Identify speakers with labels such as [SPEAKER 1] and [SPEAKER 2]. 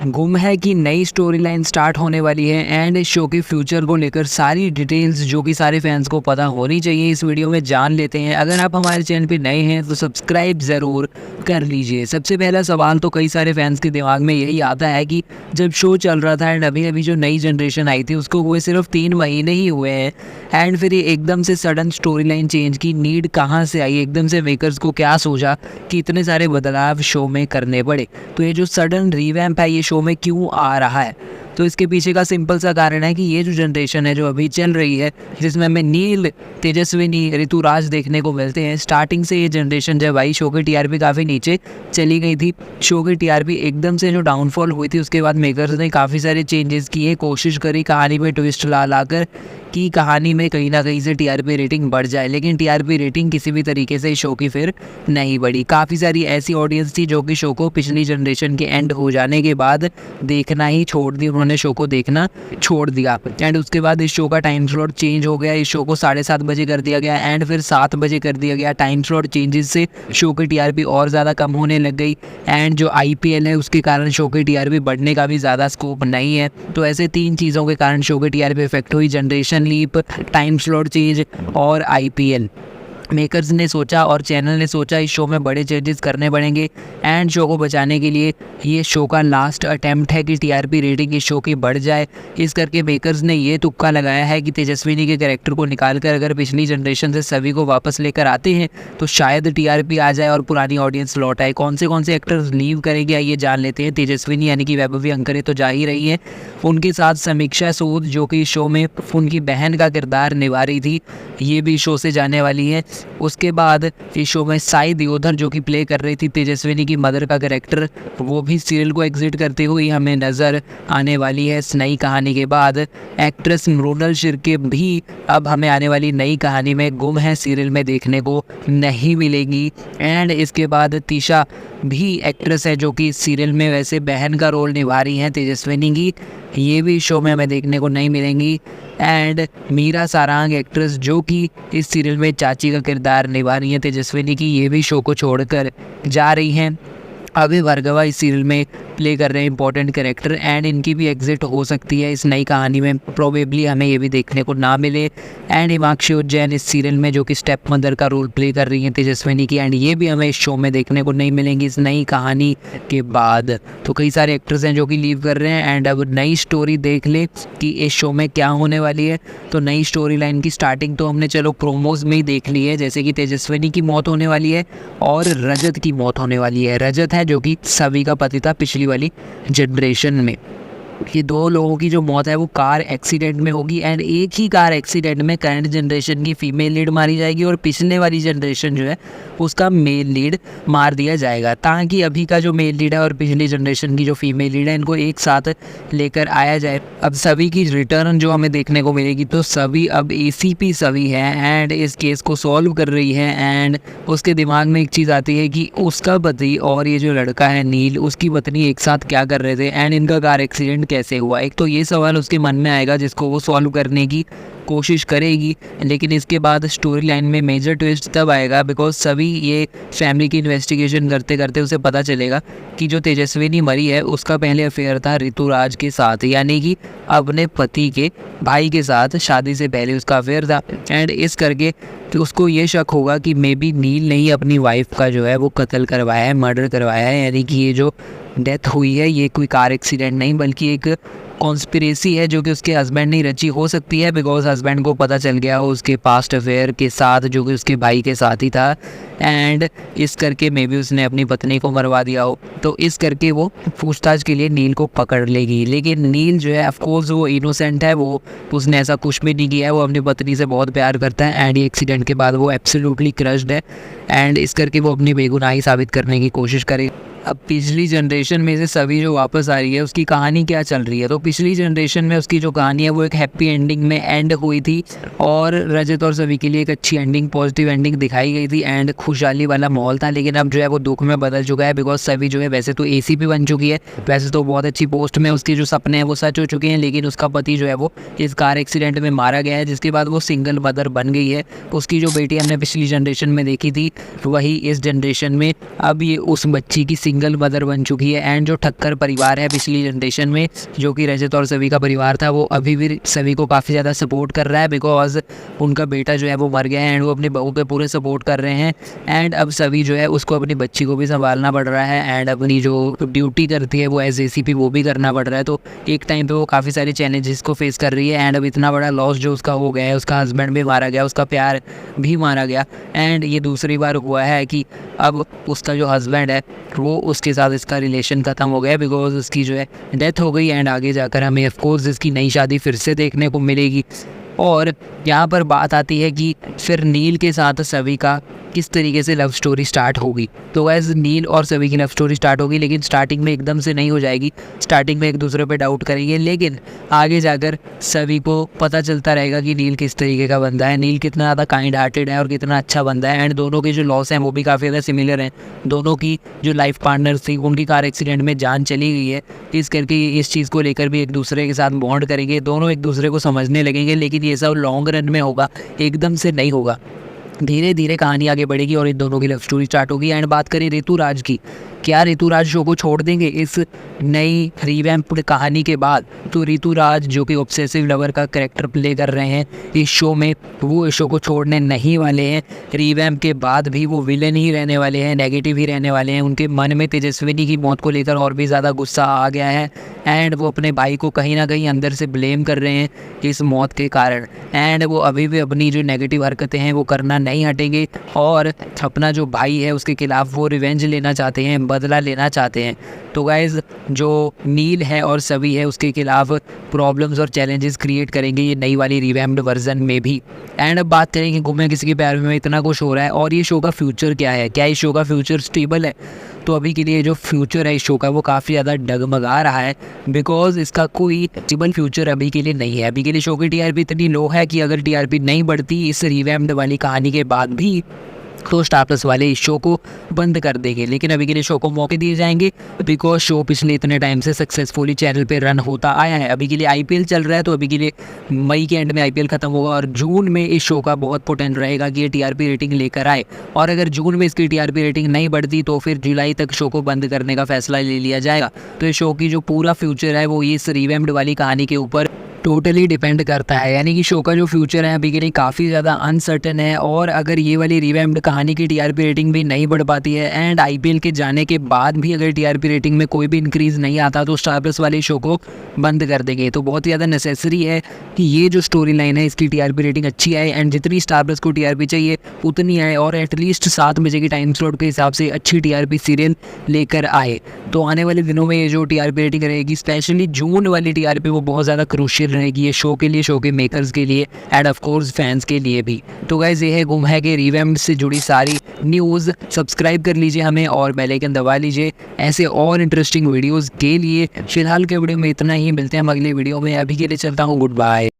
[SPEAKER 1] गुम है कि नई स्टोरी लाइन स्टार्ट होने वाली है एंड इस शो के फ्यूचर को लेकर सारी डिटेल्स जो कि सारे फैंस को पता होनी चाहिए इस वीडियो में जान लेते हैं। अगर आप हमारे चैनल पे नए हैं तो सब्सक्राइब ज़रूर कर लीजिए। सबसे पहला सवाल तो कई सारे फैंस के दिमाग में यही आता है कि जब शो चल रहा था एंड अभी अभी जो नई जनरेशन आई थी उसको हुए सिर्फ 3 महीने ही हुए हैं एंड फिर ये एकदम से सडन स्टोरी लाइन चेंज की नीड कहाँ से आई, एकदम से मेकर्स को क्या सोचा कि इतने सारे बदलाव शो में करने पड़े। तो ये जो सडन रीवैम्प है ये शो में क्यों आ रहा है, तो इसके पीछे का सिंपल सा कारण है कि ये जो जनरेशन है जो अभी चल रही है जिसमें हमें नील, तेजस्विनी, ऋतुराज देखने को मिलते हैं। स्टार्टिंग से ये जनरेशन जब आई शो की टीआरपी काफ़ी नीचे चली गई थी। शो की टीआरपी एकदम से जो डाउनफॉल हुई थी उसके बाद मेकर्स ने काफ़ी सारे चेंजेस किए, कोशिश करी कहानी में ट्विस्ट ला कर कि कहानी में कहीं ना कहीं से टीआरपी रेटिंग बढ़ जाए, लेकिन टीआरपी रेटिंग किसी भी तरीके से शो की फिर नहीं बढ़ी। काफ़ी सारी ऐसी ऑडियंस थी जो कि शो को पिछली जनरेशन के एंड हो जाने के बाद देखना ही छोड़ दी, उन्होंने शो को देखना छोड़ दिया एंड उसके बाद इस शो का टाइम स्लॉट चेंज हो गया। इस शो को 7:30 बजे कर दिया गया एंड फिर 7 बजे कर दिया गया। टाइम स्लॉट चेंजेस से शो की टीआरपी और ज़्यादा कम होने लग गई एंड जो आईपीएल है उसके कारण शो की टीआरपी बढ़ने का भी ज़्यादा स्कोप नहीं है। तो ऐसे 3 चीज़ों के कारण शो की टीआरपी इफेक्ट हुई, generation leap, time slot change और आईपीएल। मेकर्स ने सोचा और चैनल ने सोचा इस शो में बड़े चेंजेस करने पड़ेंगे एंड शो को बचाने के लिए ये शो का लास्ट अटेम्प्ट है कि टीआरपी रेटिंग इस शो की बढ़ जाए। इस करके मेकर्स ने ये तुक्का लगाया है कि तेजस्विनी के कैरेक्टर को निकाल कर अगर पिछली जनरेशन से सभी को वापस लेकर आते हैं तो शायद टीआरपी आ जाए और पुरानी ऑडियंस लौट आए। कौन से एक्टर्स लीव करेंगे आइए जान लेते हैं। तेजस्विनी यानी कि वैभवी अंकरे तो जा ही रही है, उनके साथ समीक्षा सूद जो कि शो में उनकी बहन का किरदार निभा रही थी ये भी शो से जाने वाली है। उसके बाद इस शो में साई दियोधर जो कि प्ले कर रही थी तेजस्विनी की मदर का कैरेक्टर, वो भी सीरियल को एग्जिट करते हुए हमें नज़र आने वाली है इस नई कहानी के बाद। एक्ट्रेस मृणाल शिर्के भी अब हमें आने वाली नई कहानी में गुम है सीरियल में देखने को नहीं मिलेगी एंड इसके बाद तीशा भी एक्ट्रेस है जो कि इस सीरियल में वैसे बहन का रोल निभा रही हैं तेजस्विनी की, ये भी शो में हमें देखने को नहीं मिलेंगी एंड मीरा सारांग एक्ट्रेस जो कि इस सीरियल में चाची का किरदार निभा रही है तेजस्विनी की, ये भी शो को छोड़कर जा रही हैं। अभी भार्गवा इस सीरियल में प्ले कर रहे हैं इंपॉर्टेंट कैरेक्टर एंड इनकी भी एग्जिट हो सकती है इस नई कहानी में, प्रोबेबली हमें ये भी देखने को ना मिले। एंड हिमाक्षी उज्जैन इस सीरियल में जो कि स्टेप मदर का रोल प्ले कर रही हैं तेजस्विनी की एंड ये भी हमें इस शो में देखने को नहीं मिलेंगी इस नई कहानी के बाद। तो कई सारे एक्टर्स हैं जो कि लीव कर रहे हैं एंड अब नई स्टोरी देख ले कि इस शो में क्या होने वाली है। तो नई स्टोरी लाइन की स्टार्टिंग तो हमने चलो प्रोमोज में ही देख ली है, जैसे कि तेजस्विनी की मौत होने वाली है और रजत की मौत होने वाली है। रजत है जो कि सभी का पति था पिछली वाली जनरेशन में। ये 2 लोगों की जो मौत है वो कार एक्सीडेंट में होगी एंड एक ही कार एक्सीडेंट में करंट जनरेशन की फीमेल लीड मारी जाएगी और पिछले वाली जनरेशन जो है उसका मेल लीड मार दिया जाएगा, ताकि अभी का जो मेल लीड है और पिछली जनरेशन की जो फीमेल लीड है इनको एक साथ लेकर आया जाए। अब सभी की रिटर्न जो हमें देखने को मिलेगी, तो सभी अब एसीपी सभी है एंड इस केस को सॉल्व कर रही है एंड उसके दिमाग में एक चीज़ आती है कि उसका पति और ये जो लड़का है नील, उसकी पत्नी एक साथ क्या कर रहे थे एंड इनका कार एक्सीडेंट कैसे हुआ। एक तो ये सवाल उसके मन में आएगा जिसको वो सॉल्व करने की कोशिश करेगी, लेकिन इसके बाद स्टोरी लाइन में मेजर ट्विस्ट तब आएगा बिकॉज सभी ये फैमिली की इन्वेस्टिगेशन करते करते उसे पता चलेगा कि जो तेजस्विनी मरी है उसका पहले अफेयर था ऋतुराज के साथ, यानी कि अपने पति के भाई के साथ शादी से पहले उसका अफेयर था एंड इस करके तो उसको ये शक होगा कि मे बी नील ने ही अपनी वाइफ का जो है वो कत्ल करवाया है, मर्डर करवाया है, यानी कि ये जो डेथ हुई है ये कोई कार एक्सीडेंट नहीं बल्कि एक कॉन्स्पिरेसी है जो कि उसके हस्बैंड ने रची हो सकती है बिकॉज हस्बैंड को पता चल गया हो उसके पास्ट अफेयर के साथ जो कि उसके भाई के साथ ही था एंड इस करके मे बी उसने अपनी पत्नी को मरवा दिया हो। तो इस करके वो पूछताछ के लिए नील को पकड़ लेगी, लेकिन नील जो है ऑफकोर्स वो इनोसेंट है, वो उसने ऐसा कुछ भी नहीं किया है, वो अपनी पत्नी से बहुत प्यार करता है एंड ये एक्सीडेंट के बाद वो एब्सोल्युटली क्रश्ड है एंड इस करके वो अपनी बेगुनाही साबित करने की कोशिश करे। अब पिछली जनरेशन में से सभी जो वापस आ रही है उसकी कहानी क्या चल रही है, तो पिछली जनरेशन में उसकी जो कहानी है वो एक हैप्पी एंडिंग में एंड हुई थी और रजत और सभी के लिए एक अच्छी एंडिंग, पॉजिटिव एंडिंग दिखाई गई थी एंड खुशहाली वाला माहौल था। लेकिन अब जो है वो दुख में बदल चुका है बिकॉज सभी जो है वैसे तो एसीपी बन चुकी है, वैसे तो बहुत अच्छी पोस्ट में उसके जो सपने हैं वो सच हो चुके हैं, लेकिन उसका पति जो है वो इस कार एक्सीडेंट में मारा गया है जिसके बाद वो सिंगल मदर बन गई है। उसकी जो बेटी हमने पिछली जनरेशन में देखी थी वही इस जनरेशन में अब ये उस बच्ची की सिंगल मदर बन चुकी है। एंड जो ठक्कर परिवार है पिछली जनरेशन में, जो कि रजत और सभी का परिवार था, वो अभी भी सभी को काफ़ी ज़्यादा सपोर्ट कर रहा है, बिकॉज उनका बेटा जो है वो मर गया है एंड वो अपने बहू पे पूरे सपोर्ट कर रहे हैं। एंड अब सभी जो है उसको अपनी बच्ची को भी संभालना पड़ रहा है एंड अपनी जो ड्यूटी करती है वो एज ACP वो भी करना पड़ रहा है। तो एक टाइम पे वो काफ़ी सारे चैलेंजेस को फेस कर रही है। एंड अब इतना बड़ा लॉस जो उसका हो गया है, उसका हस्बैंड भी मारा गया, उसका प्यार भी मारा गया। एंड ये दूसरी बार हुआ है कि अब उसका जो हस्बैंड है वो उसके साथ इसका रिलेशन ख़त्म हो गया बिकॉज उसकी जो है डेथ हो गई। एंड आगे जाकर हमें ऑफकोर्स इसकी नई शादी फिर से देखने को मिलेगी। और यहाँ पर बात आती है कि फिर नील के साथ सभी का किस तरीके से लव स्टोरी स्टार्ट होगी। तो गैस नील और सभी की लव स्टोरी स्टार्ट होगी, लेकिन स्टार्टिंग में एकदम से नहीं हो जाएगी। स्टार्टिंग में एक दूसरे पे डाउट करेंगे, लेकिन आगे जाकर सभी को पता चलता रहेगा कि नील किस तरीके का बंदा है, नील कितना ज़्यादा काइंड हार्टेड है और कितना अच्छा बंदा है। एंड दोनों के जो लॉस हैं वो भी काफ़ी ज़्यादा सिमिलर हैं। दोनों की जो लाइफ पार्टनर्स थी उनकी कार एक्सीडेंट में जान चली गई है, इस करके इस चीज़ को लेकर भी एक दूसरे के साथ बॉन्ड करेंगे, दोनों एक दूसरे को समझने लगेंगे। लेकिन ये सब लॉन्ग रन में होगा, एकदम से नहीं होगा। धीरे धीरे कहानी आगे बढ़ेगी और इन दोनों की लव स्टोरी स्टार्ट होगी। एंड बात करें ऋतुराज की, क्या ऋतुराज शो को छोड़ देंगे इस नई रिवैम्प्ड कहानी के बाद? तो ऋतुराज जो कि ऑब्सेसिव लवर का कैरेक्टर प्ले कर रहे हैं इस शो में, वो इस शो को छोड़ने नहीं वाले हैं। रिवैम्प के बाद भी वो विलेन ही रहने वाले हैं, नेगेटिव ही रहने वाले हैं। उनके मन में तेजस्विनी की मौत को लेकर और भी ज़्यादा गुस्सा आ गया है एंड वो अपने भाई को कहीं ना कहीं अंदर से ब्लेम कर रहे हैं इस मौत के कारण। एंड वो अभी भी अपनी जो नेगेटिव हरकतें हैं वो करना नहीं हटेंगे और अपना जो भाई है उसके खिलाफ वो रिवेंज लेना चाहते हैं, बदला लेना चाहते हैं। तो गाइज़ जो नील है और सभी है उसके खिलाफ प्रॉब्लम्स और चैलेंजेस क्रिएट करेंगे ये नई वाली रिवैम्प्ड वर्जन में भी। एंड अब बात करेंगे गुम्मे किसी के प्यार में इतना कुछ हो रहा है और ये शो का फ्यूचर क्या है, क्या इस शो का फ्यूचर स्टेबल है? तो अभी के लिए जो फ्यूचर है इस शो का वो काफ़ी ज़्यादा डगमगा रहा है बिकॉज इसका कोई स्टेबल फ्यूचर अभी के लिए नहीं है। अभी के लिए शो की TRP इतनी लो है कि अगर TRP नहीं बढ़ती इस रिवैम्प्ड वाली कहानी के बाद भी तो स्टार प्लस वाले इस शो को बंद कर देंगे। लेकिन अभी के लिए शो को मौके दिए जाएंगे बिकॉज शो पिछले इतने टाइम से सक्सेसफुली चैनल पे रन होता आया है। अभी के लिए IPL चल रहा है, तो अभी के लिए मई के एंड में IPL खत्म होगा और जून में इस शो का बहुत पोटेंशियल रहेगा कि ये TRP रेटिंग लेकर आए। और अगर जून में इसकी TRP रेटिंग नहीं बढ़ती तो फिर जुलाई तक शो को बंद करने का फैसला ले लिया जाएगा। तो इस शो की जो पूरा फ्यूचर है वो इस रिवैम्प्ड वाली कहानी के ऊपर टोटली डिपेंड करता है। यानी कि शो का जो फ्यूचर है अभी के लिए काफ़ी ज़्यादा अनसर्टन है। और अगर ये वाली रिवैम्प्ड कहानी की TRP रेटिंग भी नहीं बढ़ पाती है एंड IPL के जाने के बाद भी अगर TRP रेटिंग में कोई भी इंक्रीज़ नहीं आता तो स्टार प्लस वाले शो को बंद कर देंगे। तो बहुत ज़्यादा नेसेसरी है कि ये जो स्टोरी लाइन है इसकी TRP रेटिंग अच्छी आए एंड जितनी स्टार प्लस को TRP चाहिए उतनी आए और एटलीस्ट 7 बजे की टाइम स्लॉट के हिसाब से अच्छी TRP सीरियल लेकर आए। तो आने वाले दिनों में ये जो TRP रेटिंग रहेगी, स्पेशली जून वाली TRP, वो बहुत ज़्यादा क्रूशियल रहेगी ये शो के लिए, शो के मेकर्स के लिए एंड ऑफ कोर्स फैंस के लिए भी। तो गाइस ये है गुम है कि रिवैम्प्ड से जुड़ी सारी न्यूज़। सब्सक्राइब कर लीजिए हमें और बेल आइकन दबा लीजिए ऐसे और इंटरेस्टिंग वीडियोज़ के लिए। फिलहाल के वीडियो में इतना ही, मिलते हैं हम अगले वीडियो में। अभी के लिए चलता हूँ, गुड बाय।